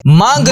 مانگ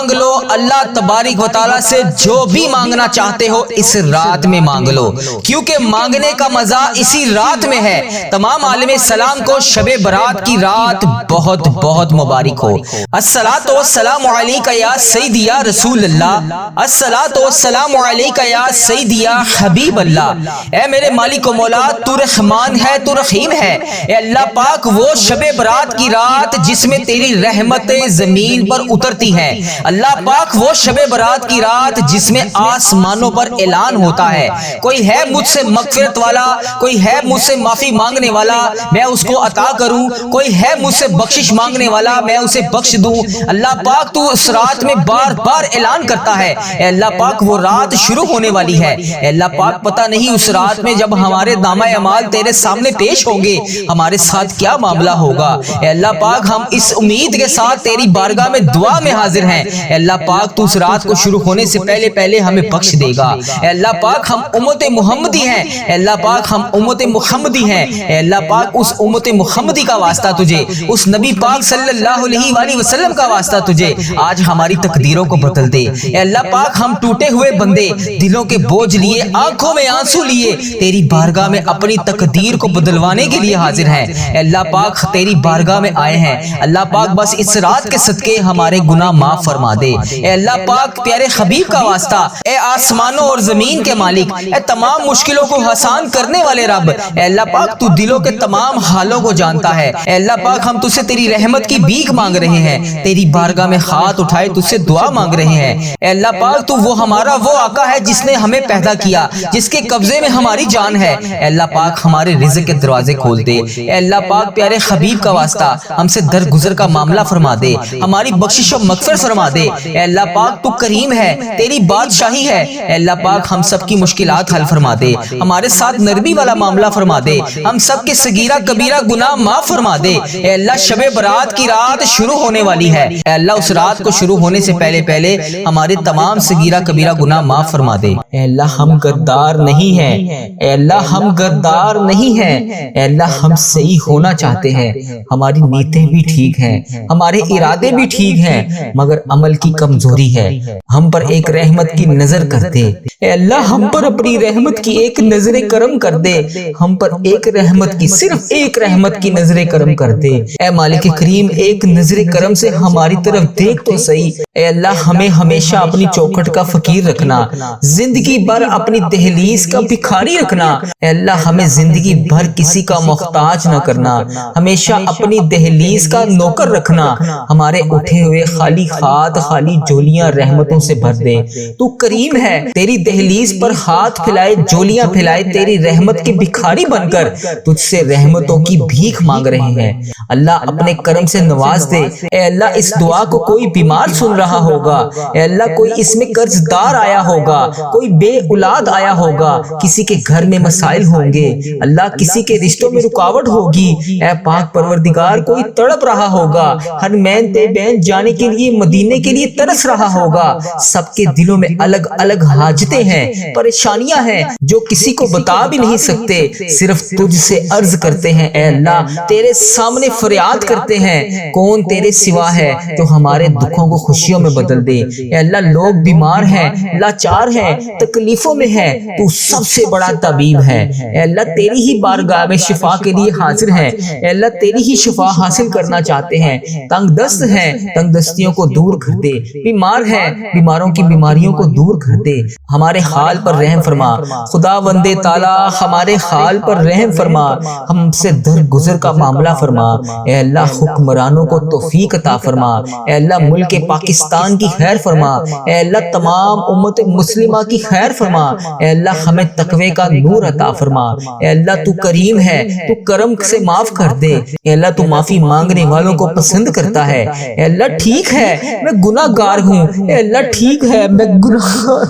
لو اللہ تبارک و تعالی سے جو بھی مانگنا چاہتے ہو اس رات میں مانگ لو، کیونکہ مانگنے کا مزہ اسی رات میں ہے۔ تمام عالم السلام کو شب برات کی رات بہت بہت مبارک ہو۔ الصلاۃ والسلام علیک یا سیدی یا رسول اللہ، الصلاۃ والسلام علیک یا سیدی یا حبیب اللہ۔ اے میرے مالک و مولا، تو رحمان ہے، تو رحیم ہے۔ اے اللہ پاک، وہ شب برات کی رات جس میں تیری رحمتیں زمین پر اترتی ہے، اللہ پاک وہ شب برات کی رات جس میں آسمانوں پر اعلان ہوتا ہے کوئی ہے مجھ سے مغفرت والا، کوئی ہے مجھ سے معافی مانگنے والا، میں اس کو عطا کروں، کوئی ہے مجھ سے بخشش مانگنے والا، میں اسے بخش دوں۔ اللہ پاک تو اس رات میں بار بار اعلان کرتا ہے۔ اے اللہ پاک، وہ رات شروع ہونے والی ہے۔ اے اللہ پاک، پتہ نہیں اس رات میں جب ہمارے نامہ اعمال تیرے سامنے پیش ہوں گے ہمارے ساتھ کیا معاملہ ہوگا۔ اے اللہ پاک، ہم اس امید کے ساتھ تیری بارگاہ میں دعا میں حاضر ہیں۔ اے اللہ پاک، تو اس رات کو شروع ہونے سے پہلے ہمیں بخش دے گا۔ اے اللہ پاک، ہم امت محمدی ہیں۔ اے اللہ پاک، ہم امت محمدی ہیں۔ اے اللہ پاک، اس امت محمدی کا واسطہ تجھے، اس نبی پاک صلی اللہ علیہ وآلہ وسلم کا واسطہ تجھے، آج ہماری تقدیروں کو بدل دے۔ اے اللہ پاک، ہم ٹوٹے ہوئے بندے، دلوں کے بوجھ لیے، آنکھوں میں آنسو لیے تیری بارگاہ میں اپنی تقدیر کو بدلوانے کے لیے حاضر ہیں۔ اے اللہ پاک، تیری بارگاہ میں آئے ہیں۔ اللہ پاک، بس اس رات کے صدقے ہمارے گناہ معاف فرما دے۔ اے اللہ پاک، پیارے حبیب کا واسطہ، اے آسمانوں اور زمین کے مالک، اے تمام مشکلوں کو آسان کرنے والے رب، اے اللہ پاک، تو دلوں کے تمام حالوں کو جانتا ہے۔ اے اللہ پاک، ہم تجھ سے تیری رحمت کی بھیک مانگ رہے ہیں، تیری بارگاہ میں ہاتھ اٹھائے تجھ سے دعا مانگ رہے ہیں۔ اے اللہ پاک، تو وہ ہمارا وہ آقا ہے جس نے ہمیں پیدا کیا، جس کے قبضے میں ہماری جان ہے۔ اے اللہ پاک، ہمارے رزق کے دروازے کھول دے۔ اے اللہ پاک، پیارے حبیب کا واسطہ، ہم سے درگزر کا معاملہ فرما دے، ہماری بخشش و مغفرت فرما دے۔ اے اللہ پاک، تو کریم ہے، تیری بادشاہی ہے۔ اے اللہ پاک، ہم سب کی مشکلات حل فرما دے، ہمارے ساتھ نرمی والا معاملہ فرما دے، ہم سب کے صغیرہ کبیرہ گناہ معاف فرما دے۔ اے اللہ، شب برات کی رات شروع ہونے والی ہے۔ اے اللہ، اس رات کو شروع ہونے سے پہلے ہمارے تمام صغیرہ کبیرہ گناہ معاف فرما دے۔ اے اللہ، ہم غدار نہیں ہیں، اے اللہ، ہم غدار نہیں ہیں۔ اے اللہ، ہم صحیح ہونا چاہتے ہیں، ہماری نیتیں بھی ٹھیک ہیں، ہمارے ارادے بھی ٹھیک ہیں، مگر عمل کی کمزوری ہے۔ ہم پر ایک رحمت کی نظر کر دے اے اللہ، ہم پر اپنی رحمت کی ایک نظر کرم کر دے، ہم پر ایک رحمت کی، صرف ایک رحمت کی نظر کرم کر دے۔ اے مالک کریم، ایک نظر کرم سے ہماری طرف دیکھ تو صحیح۔ اے اللہ، ہمیں ہمیشہ اپنی چوکھٹ کا فقیر رکھنا، زندگی بھر اپنی دہلیز کا بھکاری رکھنا۔ اے اللہ، ہمیں زندگی بھر کسی کا محتاج نہ کرنا، ہمیشہ اپنی دہلیز کا نوکر رکھنا۔ ہمارے اٹھے ہوئے خالی ہاتھ، خالی جولیاں رحمتوں سے بھر دے۔ تو کریم ہے، تیری دہلیز پر ہاتھ پھیلائے، جولیاں پھیلائے، تیری رحمت کے بھکاری بن کر تجھ سے رحمتوں کی بھیک مانگ رہے ہیں۔ اللہ، اپنے کرم سے نواز دے۔ اے اللہ، اس دعا کو کوئی بیمار سن رہا ہوگا، اے اللہ، کوئی اس میں قرض دار آیا ہوگا، کوئی بے اولاد آیا ہوگا، کسی کے گھر میں مسائل ہوں گے، اللہ، کسی کے رشتوں میں رکاوٹ ہوگی۔ اے پاک پروردگار، کوئی تڑپ رہا ہوگا، حرمین طیبین جانے کے لیے، مدینے کے لیے ترس رہا ہوگا۔ سب کے دلوں میں الگ الگ حاجتیں ہیں، پریشانیاں ہیں جو کسی کو بتا بھی نہیں سکتے، صرف تجھ سے عرض کرتے ہیں۔ اے اللہ، تیرے سامنے فریاد کرتے ہیں، کون تیرے سوا ہے جو ہمارے دکھوں کو خوشیوں میں بدل دے۔ اے اللہ، لوگ بیمار ہیں، لاچار ہیں، تکلیفوں میں ہیں، تو سب سے بڑا طبیب ہے۔ اے اللہ، تیری ہی بارگاہ میں شفا کے لیے حاضر ہیں۔ اے اللہ، تیری ہی شفا حاصل کرنا چاہتے ہیں، تنگ دست ہیں، تنگ دستیوں کو دور کر دے، بیمار ہیں، بیماروں کی بیماریوں کو دور کر دے۔ ہمارے حال پر رحم فرما خدا وندے تعالی، ہمارے حال پر رحم فرما، ہم سے درگزر کا معاملہ فرما۔ اے اللہ، حکمرانوں کو توفیق عطا فرما۔ اے اللہ، ملک پاکستان کی خیر فرما۔ اے اللہ، تمام امت مسلمہ کی خیر فرما۔ اے اللہ، ہمیں تقوی کا نور عطا فرما۔ اے اللہ، تو کریم ہے، تو کرم سے معاف کر دے۔ اے اللہ، تو معافی مانگنے والوں کو پسند کرتا ہے۔ اے اللہ، ٹھیک ہے، میں گناہ گار ہوں، اے اللہ ٹھیک ہے، میں گناہ گار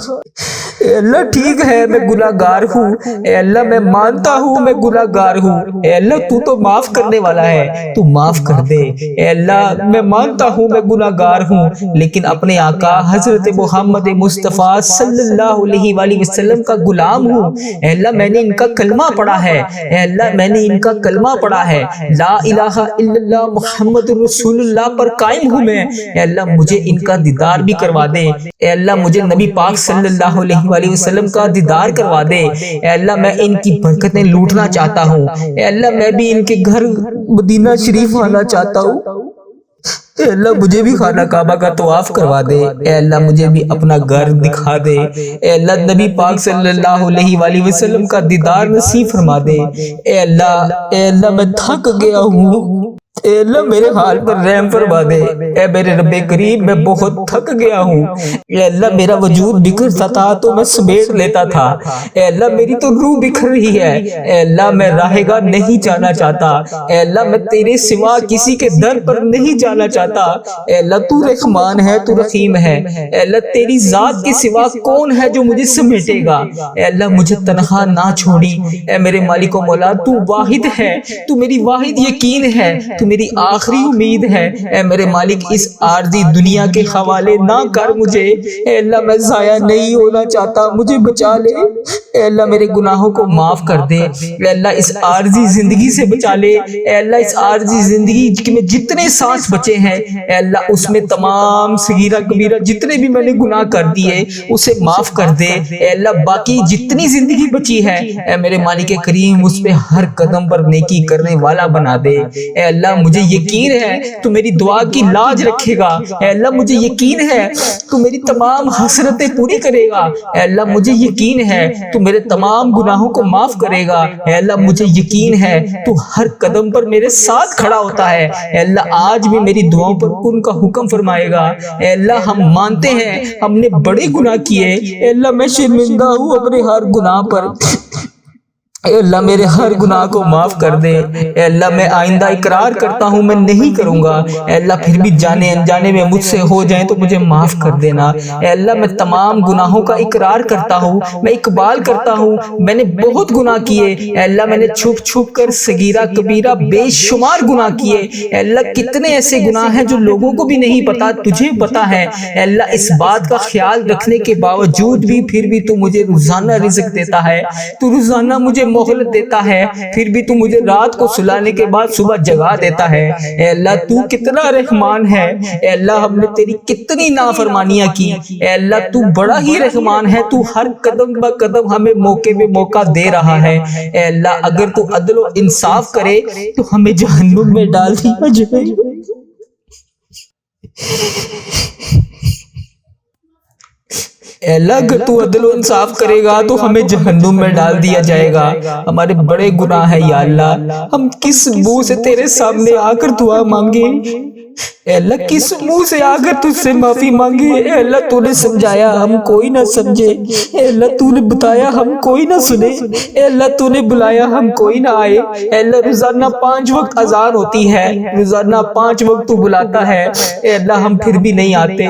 اے اللہ ٹھیک ہے میں گناہگار ہوں، اے اللہ میں مانتا ہوں میں گناہگار ہوں، اے اللہ تو تو معاف کرنے والا ہے، تو معاف کر دے۔ اے اللہ میں مانتا ہوں میں گناہگار ہوں، لیکن اپنے آقا حضرت محمد مصطفیٰ صلی اللہ علیہ وآلہ وسلم کا غلام ہوں۔ اے اللہ میں نے ان کا کلمہ پڑھا ہے، اے اللہ میں نے ان کا کلمہ پڑھا ہے، لا الہ الا اللہ محمد رسول اللہ پر قائم ہوں میں۔ اے اللہ مجھے ان کا دیدار بھی کروا دے، اے اللہ مجھے نبی پاک صلی اللہ علیہ وآلہ وسلم کا دیدار کروا دے۔ اے اللہ میں ان کی برکتیں لوٹنا چاہتا ہوں، اے اللہ میں بھی ان کے گھر مدینہ شریف آنا چاہتا ہوں۔ اے اللہ مجھے بھی خانہ کعبہ کا طواف کروا دے، اے اللہ مجھے بھی اپنا گھر دکھا دے، اے اللہ نبی پاک صلی اللہ علیہ وآلہ وسلم کا دیدار نصیب فرما دے۔ اے اللہ میں تھک گیا ہوں، اے اللہ میرے حال پر رحم فرما دے، اے میرے رب کریم میں بہت تھک گیا ہوں، اے اللہ میرا وجود بکھرتا تھا تو میں سمیٹ لیتا تھا، اے اللہ میری تو روح بکھر رہی ہے، اے اللہ میں راہ گاہ نہیں جانا چاہتا، اے اللہ میں تیرے سوا کسی کے در پر نہیں جانا چاہتا، اے اللہ تو رحمان ہے تو رحیم ہے، اے اللہ تیری ذات کے سوا کون ہے جو مجھے سمیٹے گا، اے اللہ مجھے تنہا نہ چھوڑی، اے میرے مالک و مولا تو واحد ہے، تو میری واحد یقین ہے، تو میری آخری امید ہے، اے میرے مالک اس عارضی دنیا کے حوالے نہ کر مجھے، اے اللہ میں ضائع نہیں ہونا چاہتا، مجھے بچا لے، اے اللہ میرے گناہوں کو معاف کر دے، اے اللہ اس عارضی زندگی سے بچا لے، اے اللہ اس عارضی زندگی میں جتنے سانس بچے ہیں اے اللہ اس میں تمام صغیرہ کبیرہ جتنے بھی میں نے گناہ کر دیے اسے معاف کر دے، اے اللہ باقی جتنی زندگی بچی ہے اے میرے مالک کریم اس پہ ہر قدم پر نیکی کرنے والا بنا دے، اے اللہ مجھے یقین ہے تو میری دعا کی لاج رکھے گا، اے اللہ مجھے یقین ہے تو میری تمام حسرتیں پوری کرے گا، اے اللہ مجھے یقین ہے تو میرے تمام گناہوں کو معاف کرے گا، اے اللہ مجھے یقین ہے تو ہر قدم پر میرے ساتھ کھڑا ہوتا ہے، اے اللہ آج بھی میری دعاؤں پر کن کا حکم فرمائے گا، اے اللہ ہم مانتے ہیں ہم نے بڑے گناہ کیے، اے اللہ میں شرمندہ ہوں اپنے ہر گناہ پر، اے اللہ میرے ہر گناہ کو معاف کر دے، اے اللہ میں آئندہ اقرار کرتا ہوں میں نہیں کروں گا، اے اللہ پھر بھی جانے انجانے میں مجھ سے ہو جائیں تو مجھے معاف کر دینا، اے اللہ میں تمام گناہوں کا اقرار کرتا ہوں، میں اقبال کرتا ہوں میں نے بہت گناہ کیے، اے اللہ میں نے چھپ چھپ کر صغیرہ کبیرہ بے شمار گناہ کیے، اے اللہ کتنے ایسے گناہ ہیں جو لوگوں کو بھی نہیں پتا تجھے پتا ہے، اے اللہ اس بات کا خیال رکھنے کے باوجود بھی پھر بھی تو مجھے روزانہ رزق دیتا ہے، تو روزانہ مجھے مہلت دیتا ہے، پھر بھی تو مجھے رات کو سلانے کے بعد صبح جگا دیتا ہے، اے اللہ تو کتنا رحمان ہے، اے اللہ ہم نے تیری کتنی نافرمانیاں کی، اے اللہ تو بڑا ہی رحمان ہے، تو ہر قدم با قدم ہمیں موقع پہ موقع دے رہا ہے، اے اللہ اگر تو عدل و انصاف کرے تو ہمیں جہنم میں ڈال دیا جائے، اے اللہ اگر تو عدل و انصاف کرے گا تو ہمیں جہنم میں ڈال دیا جائے گا، ہمارے بڑے گناہ ہیں یا اللہ، ہم کس منہ سے تیرے سامنے آ کر دعا مانگے، اے اللہ کس منہ سے آ کر تجھ سے معافی مانگے، اے اللہ تو نے سمجھایا ہم کوئی نہ سمجھے، اے اللہ تو نے بتایا ہم کوئی نہ سنے، اے اللہ تو نے بلایا ہم کوئی نہ آئے، اے اللہ روزانہ 5 وقت اذان ہوتی ہے، روزانہ 5 وقت تو بلاتا ہے، اے اللہ ہم پھر بھی نہیں آتے،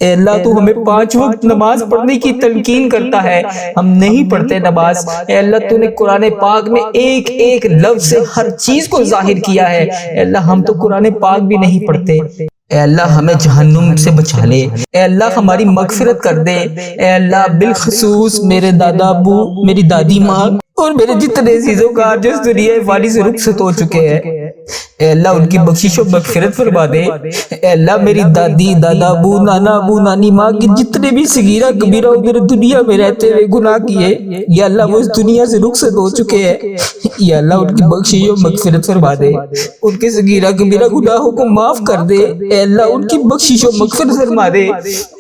اے اللہ تو ہمیں 5 وقت نماز پڑھنے کی تلقین کرتا ہے، ہم نہیں پڑھتے نماز، اے اللہ تو نے قرآن پاک میں ایک ایک لفظ سے ہر چیز کو ظاہر کیا ہے، اے اللہ ہم تو قرآن پاک بھی نہیں پڑھتے، اے اللہ ہمیں جہنم سے بچا لے، اے اللہ ہماری مغفرت کر دے، اے اللہ بالخصوص میرے دادا ابو، میری دادی ماں اور میرے جتنے عزیزوں کا جو اس دنیا فانی سے رخصت ہو چکے ہیں، اے اللہ ان کی بخشش و مغفرت فرما دے، اے اللہ میری دادی دادا ابو نانا ابو نانی ماں کے جتنے بھی صغیرہ کبیرہ میرے دنیا میں رہتے ہوئے گناہ کیے یا اللہ وہ اس دنیا سے رخصت ہو چکے ہیں، یا اللہ ان کی بخشش و مغفرت فرما دے، ان کے صغیرہ کبیرہ گناہوں کو معاف کر دے، اے اللہ ان کی بخشش و مغفرت فرما دے،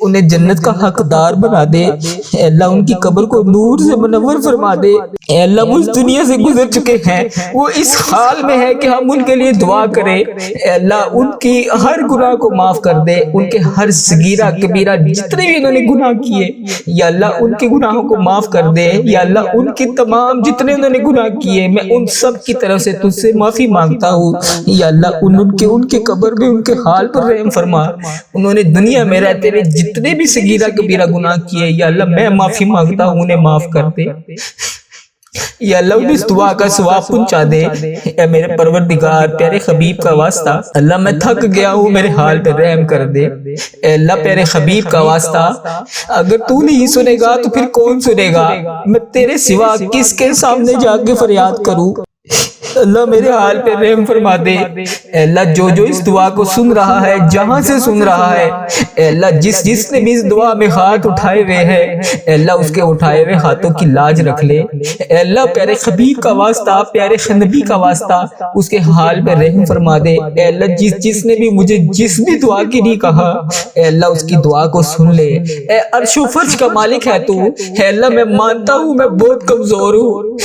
انہیں جنت کا حقدار بنا دے، اے اللہ ان کی قبر کو نور سے منور فرما دے، اے اللہ وہ اس دنیا سے گزر چکے ہیں، وہ اس حال میں ہے کہ ہم ان کے لیے دعا کریں۔ اے اللہ ان کی ہر گناہ کو معاف کر دے، ان کے ہر صغیرہ کبیرہ جتنے بھی انہوں نے گناہ کیے یا اللہ ان کے گناہوں کو معاف کر دے۔ یا اللہ ان کے تمام جتنے انہوں نے گناہ کیے میں ان سب کی طرف سے تجھ سے معافی مانگتا ہوں۔ یا اللہ ان کے قبر میں ان کے حال پر رحم فرما۔ انہوں نے دنیا میں رہتے ہوئے جتنے بھی صغیرہ کبیرہ گناہ کیے یا اللہ میں معافی مانگتا ہوں، انہیں معاف کر دے۔ یا اللہ اس دعا کا ثواب پہنچا دے۔ اے میرے پروردگار پیارے حبیب کا واسطہ، اللہ میں تھک گیا ہوں، میرے حال پہ رحم کر دے۔ اے اللہ پیارے حبیب کا واسطہ، اگر تو نہیں سنے گا تو پھر کون سنے گا؟ میں تیرے سوا کس کے سامنے جا کے فریاد کروں؟ اللہ میرے حال پہ رحم فرما دے۔ اے اللہ جو اس دعا کو سن رہا ہے، جہاں سے سن رہا ہے، اے اللہ جس نے بھی اس دعا میں ہاتھ اٹھائے ہوئے ہیں، اے اللہ اس کے اٹھائے ہوئے ہاتھوں کی لاج رکھ لے۔ اے اللہ پیارے حبیب کا واسطہ، پیارے نبی کا واسطہ، اس کے حال پہ رحم فرما دے۔ اے اللہ جس نے بھی مجھے جس بھی دعا کی نہیں کہا، اے اللہ اس کی دعا کو سن لے۔ اے عرش و فرش کا مالک ہے تو، اے اللہ میں مانتا ہوں میں بہت کمزور ہوں،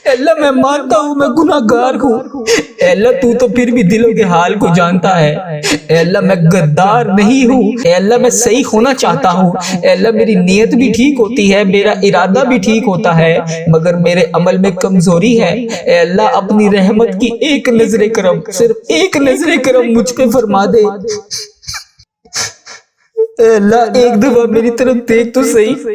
اے اللہ میں مانتا ہوں میں گناہ گار ہوں، اے اللہ تو پھر بھی دلوں کے حال کو جانتا ہے۔ اے اللہ میں غدار نہیں ہوں، اے اللہ میں صحیح ہونا چاہتا ہوں، اے اللہ میری نیت بھی ٹھیک ہوتی ہے، میرا ارادہ بھی ٹھیک ہوتا ہے، مگر میرے عمل میں کمزوری ہے۔ اے اللہ اپنی رحمت کی ایک نظر کرم، صرف ایک نظر کرم مجھ پہ فرما دے۔ اے اللہ ایک دفعہ میری طرف دیکھ تو صحیح،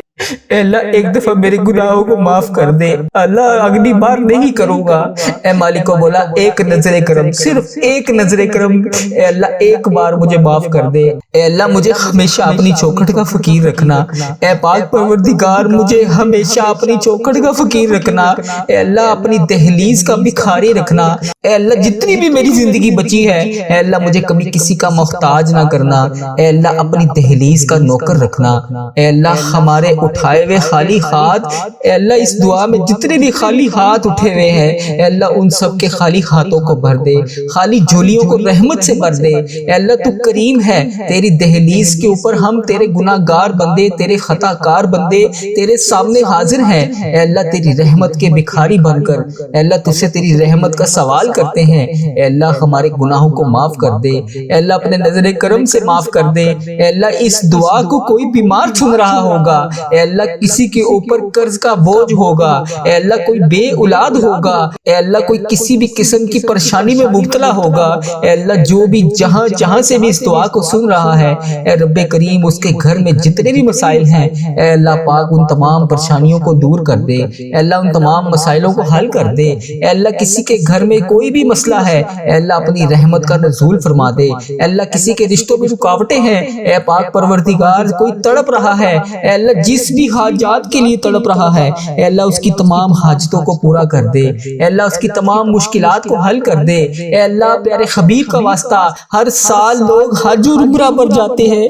اے اللہ ایک دفعہ میرے گناہوں کو معاف کر دے۔ اللہ اگلی بار نہیں کروں گا۔ اے مالک کو بولا ایک نظر کرم، صرف ایک نظر کرم، اے اللہ ایک بار مجھے معاف کر دے۔ اے اللہ مجھے ہمیشہ اپنی چوکھٹ کا فقیر رکھنا۔ اے پاک پروردگار مجھے ہمیشہ اپنی چوکھٹ کا فقیر رکھنا۔ اے اللہ اپنی دہلیز کا بھکاری رکھنا۔ اے اللہ جتنی بھی میری زندگی بچی ہے، اے اللہ مجھے کبھی کسی کا محتاج نہ کرنا۔ اے اللہ اپنی دہلیز کا نوکر رکھنا۔ اے اللہ ہمارے اٹھائے ہوئے خالی ہاتھ، اے اللہ اس دعا میں جتنے بھی خالی ہاتھ اٹھے ہوئے ہیں، اے اللہ ان سب کے خالی ہاتھوں کو بھر دے، خالی جھولیوں کو رحمت سے بھر دے۔ اے اللہ تو کریم ہے، تیری دہلیز کے اوپر ہم تیرے گناہ گار بندے، تیرے خطا کار بندے تیرے سامنے حاضر ہیں۔ اے اللہ تیری رحمت کے بھکاری بن کر، اے اللہ تجھ سے تیری رحمت کا سوال کرتے ہیں۔ اے اللہ ہمارے گناہوں کو معاف کر دے، اے اللہ اپنے نظر کرم سے معاف کر دے۔ اے اللہ اس دعا کو کوئی بیمار سن رہا ہوگا، اے اللہ کسی کے اوپر قرض کا بوجھ ہوگا، اے اللہ کوئی بے اولاد ہوگا، اے اللہ کوئی کسی بھی قسم کی پریشانی میں مبتلا ہوگا، اے اللہ جو بھی جہاں سے بھی اس دعا کو سن رہا ہے، اے رب کریم اس کے گھر میں جتنے بھی مسائل ہیں، اے اللہ پاک ان تمام پریشانیوں کو دور کر دے، اے اللہ ان تمام مسائلوں کو حل کر دے۔ اے اللہ کسی کے گھر میں کوئی بھی مسئلہ ہے، اے اللہ اپنی رحمت کا نزول فرما دے۔ اے اللہ کسی کے رشتوں میں رکاوٹیں ہیں، اے پاک پروردگار کوئی تڑپ رہا ہے، اے اللہ جس بھی حاجات کے لیے تڑپ رہا ہے، اے اللہ اس کی تمام حاجتوں کو پورا کر دے، اے اللہ اس کی تمام مشکلات کو حل کر دے۔ اے اللہ پیارے حبیب کا واسطہ ہر سال لوگ حج اور عمرہ پر جاتے ہیں،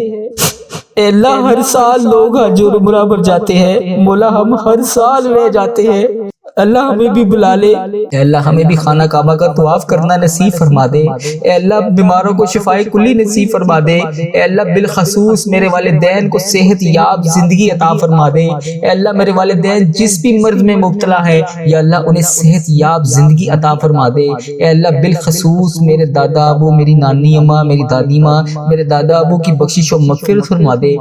اے اللہ ہر سال لوگ حج اور عمرہ پر جاتے ہیں، مولا ہم ہر سال رہ جاتے ہیں، اللہ ہمیں بھی بلا لے۔ اے اللہ ہمیں بھی خانہ کعبہ کا طواف کرنا نصیب فرما دے، اے اللہ بیماروں کو شفائے کلی نصیب فرما دے، اے اللہ بالخصوص میرے والدین کو صحت یاب زندگی عطا فرما دے، اے اللہ میرے والدین جس بھی مرض میں مبتلا ہے یا اللہ انہیں صحت یاب زندگی عطا فرما دے، اے اللہ بالخصوص میرے دادا ابو، میری نانی اماں، میری دادی ماں، میرے دادا ابو کی بخشش و مغفرت فرما دے۔